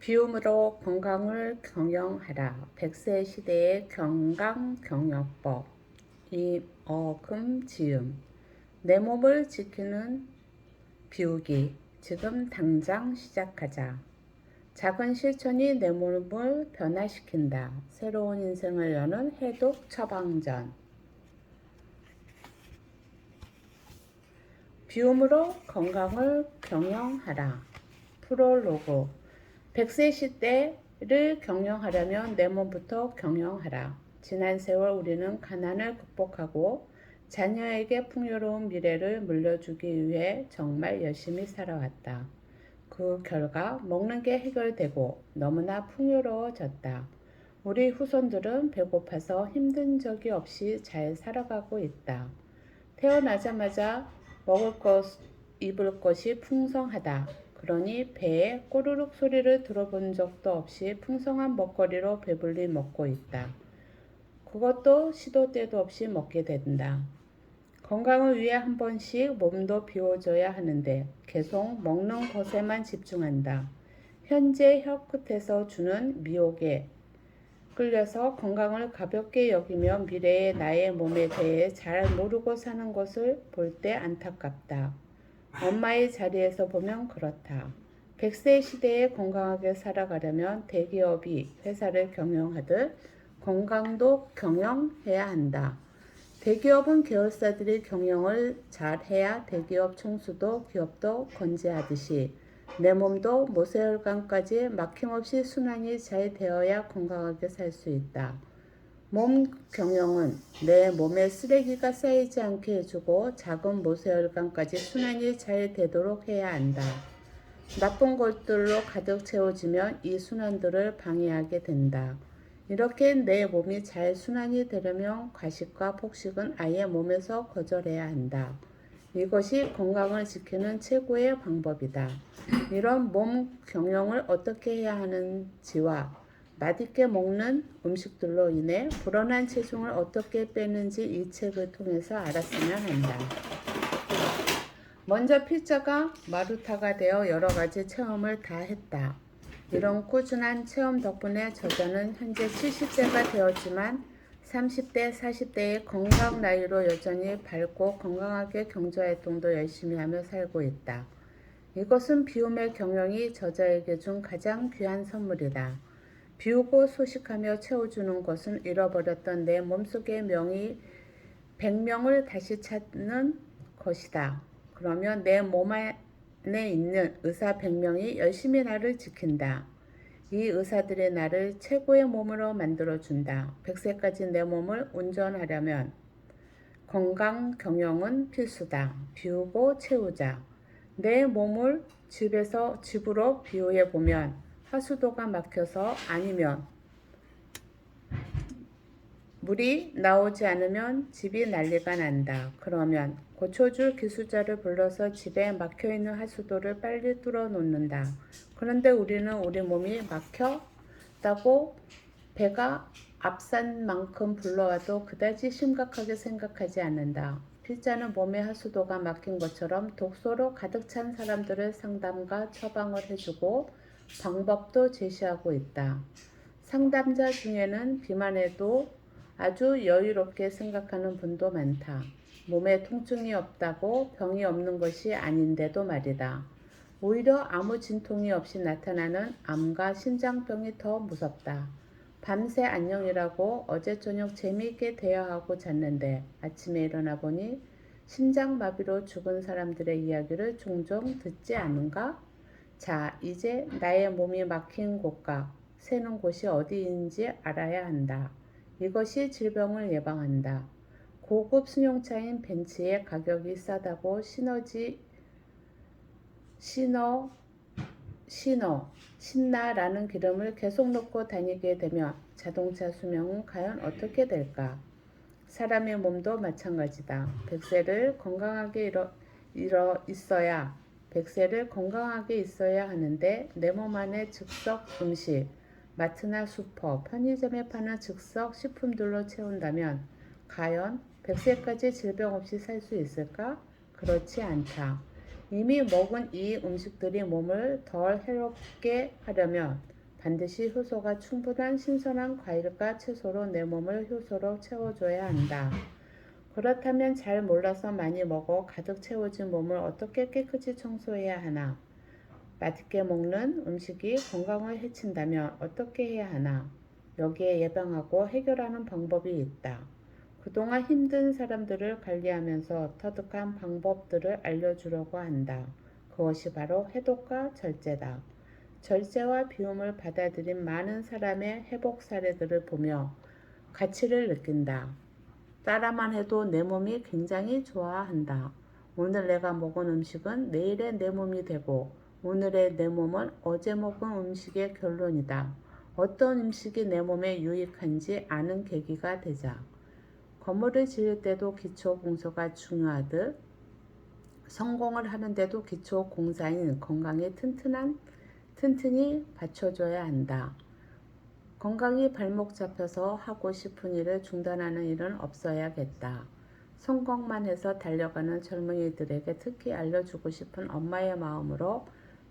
비움으로 건강을 경영하라. 100세 시대의 건강경영법. 이어금지음. 내 몸을 지키는 비우기. 지금 당장 시작하자. 작은 실천이 내 몸을 변화시킨다. 새로운 인생을 여는 해독 처방전. 비움으로 건강을 경영하라. 프롤로그. 100세 시대를 경영하려면 내 몸부터 경영하라. 지난 세월 우리는 가난을 극복하고 자녀에게 풍요로운 미래를 물려주기 위해 정말 열심히 살아왔다. 그 결과 먹는 게 해결되고 너무나 풍요로워졌다. 우리 후손들은 배고파서 힘든 적이 없이 잘 살아가고 있다. 태어나자마자 먹을 것, 입을 것이 풍성하다. 그러니 배에 꼬르륵 소리를 들어본 적도 없이 풍성한 먹거리로 배불리 먹고 있다. 그것도 시도 때도 없이 먹게 된다. 건강을 위해 한 번씩 몸도 비워줘야 하는데 계속 먹는 것에만 집중한다. 현재 혀끝에서 주는 미혹에 끌려서 건강을 가볍게 여기며 미래의 나의 몸에 대해 잘 모르고 사는 것을 볼 때 안타깝다. 엄마의 자리에서 보면 그렇다. 100세 시대에 건강하게 살아가려면 대기업이 회사를 경영하듯 건강도 경영해야 한다. 대기업은 계열사들이 경영을 잘해야 대기업 총수도 기업도 건재하듯이 내 몸도 모세혈관까지 막힘없이 순환이 잘 되어야 건강하게 살 수 있다. 몸 경영은 내 몸에 쓰레기가 쌓이지 않게 해주고 작은 모세혈관까지 순환이 잘 되도록 해야 한다. 나쁜 것들로 가득 채워지면 이 순환들을 방해하게 된다. 이렇게 내 몸이 잘 순환이 되려면 과식과 폭식은 아예 몸에서 거절해야 한다. 이것이 건강을 지키는 최고의 방법이다. 이런 몸 경영을 어떻게 해야 하는지와 맛있게 먹는 음식들로 인해 불어난 체중을 어떻게 빼는지 이 책을 통해서 알았으면 한다. 먼저 필자가 마루타가 되어 여러 가지 체험을 다 했다. 이런 꾸준한 체험 덕분에 저자는 현재 70세가 되었지만 30대, 40대의 건강 나이로 여전히 밝고 건강하게 경제활동도 열심히 하며 살고 있다. 이것은 비움의 경영이 저자에게 준 가장 귀한 선물이다. 비우고 소식하며 채워주는 것은 잃어버렸던 내 몸속의 명의 100명을 다시 찾는 것이다. 그러면 내 몸 안에 있는 의사 100명이 열심히 나를 지킨다. 이 의사들의 나를 최고의 몸으로 만들어준다. 100세까지 내 몸을 온전하려면 건강 경영은 필수다. 비우고 채우자. 내 몸을 집으로 비유해 보면 하수도가 막혀서 아니면 물이 나오지 않으면 집이 난리가 난다. 그러면 고쳐줄 기술자를 불러서 집에 막혀있는 하수도를 빨리 뚫어 놓는다. 그런데 우리는 우리 몸이 막혔다고 배가 앞산 만큼 불러와도 그다지 심각하게 생각하지 않는다. 필자는 몸의 하수도가 막힌 것처럼 독소로 가득 찬 사람들을 상담과 처방을 해주고 방법도 제시하고 있다. 상담자 중에는 비만에도 아주 여유롭게 생각하는 분도 많다. 몸에 통증이 없다고 병이 없는 것이 아닌데도 말이다. 오히려 아무 진통이 없이 나타나는 암과 심장병이 더 무섭다. 밤새 안녕이라고 어제 저녁 재미있게 대화하고 잤는데 아침에 일어나 보니 심장마비로 죽은 사람들의 이야기를 종종 듣지 않은가? 자, 이제 나의 몸이 막힌 곳과 새는 곳이 어디인지 알아야 한다. 이것이 질병을 예방한다. 고급 승용차인 벤츠의 가격이 싸다고 신나라는 기름을 계속 넣고 다니게 되면 자동차 수명은 과연 어떻게 될까? 사람의 몸도 마찬가지다. 100세를 건강하게 있어야 하는데 내 몸 안에 즉석 음식, 마트나 슈퍼, 편의점에 파는 즉석 식품들로 채운다면 과연 100세까지 질병 없이 살 수 있을까? 그렇지 않다. 이미 먹은 이 음식들이 몸을 덜 해롭게 하려면 반드시 효소가 충분한 신선한 과일과 채소로 내 몸을 효소로 채워줘야 한다. 그렇다면 잘 몰라서 많이 먹어 가득 채워진 몸을 어떻게 깨끗이 청소해야 하나? 맛있게 먹는 음식이 건강을 해친다면 어떻게 해야 하나? 여기에 예방하고 해결하는 방법이 있다. 그동안 힘든 사람들을 관리하면서 터득한 방법들을 알려주려고 한다. 그것이 바로 해독과 절제다. 절제와 비움을 받아들인 많은 사람의 회복 사례들을 보며 가치를 느낀다. 따라만 해도 내 몸이 굉장히 좋아한다. 오늘 내가 먹은 음식은 내일의 내 몸이 되고 오늘의 내 몸은 어제 먹은 음식의 결론이다. 어떤 음식이 내 몸에 유익한지 아는 계기가 되자. 건물을 지을 때도 기초 공소가 중요하듯 성공을 하는데도 기초 공사인 건강이 튼튼히 받쳐줘야 한다. 건강이 발목 잡혀서 하고 싶은 일을 중단하는 일은 없어야겠다. 성공만 해서 달려가는 젊은이들에게 특히 알려주고 싶은 엄마의 마음으로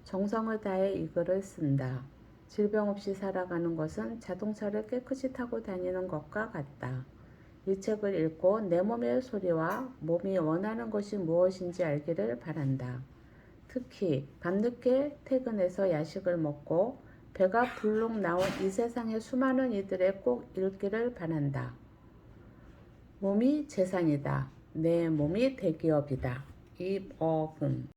정성을 다해 이 글을 쓴다. 질병 없이 살아가는 것은 자동차를 깨끗이 타고 다니는 것과 같다. 이 책을 읽고 내 몸의 소리와 몸이 원하는 것이 무엇인지 알기를 바란다. 특히 밤늦게 퇴근해서 야식을 먹고 배가 불룩 나온 이 세상의 수많은 이들의 꼭 읽기를 바란다. 몸이 재산이다. 내 몸이 대기업이다. 이어금